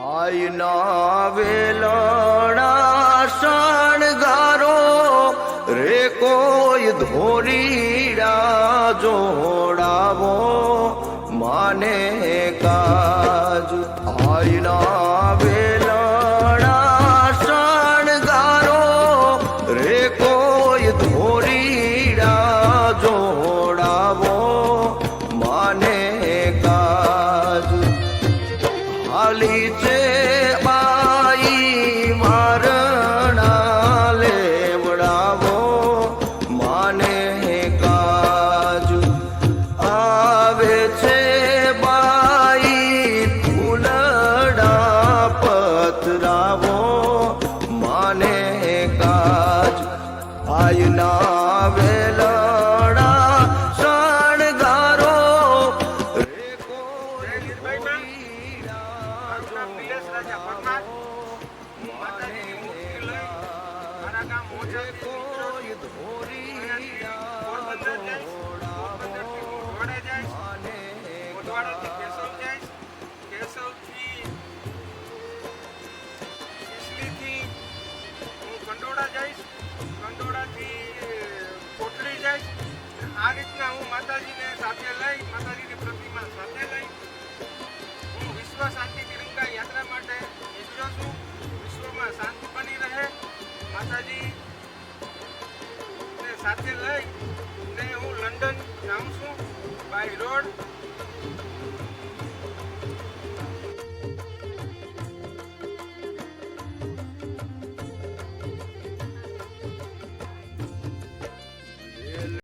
આઈના વેલણા શણગારો રે કોઈ ધોરીડા જોડાવો માને કાજ આઈના વેલણા શણગારો રે કોઈ ધોરીડા જોડાવો માને કાજ હાલી છે બાઈ મારણા લેવડાવો માને કાજ આવે છે બાઈ ફૂલડા પથરાવો માને કાજ આયના વેલડા શણગારો રે કોઈ આ રીતના હું માતાજીને સાથે લઈ માતાજીની પ્રતિમા સાથે લઈ હું વિશ્વ શાંતિ તિરંગા યાત્રા માટે નીકળ્યો છું. વિશ્વમાં શાંતિ બની રહે માતાજી ને સાથે લઈ ને હું લંડન જાઉં છું બાય રોડ.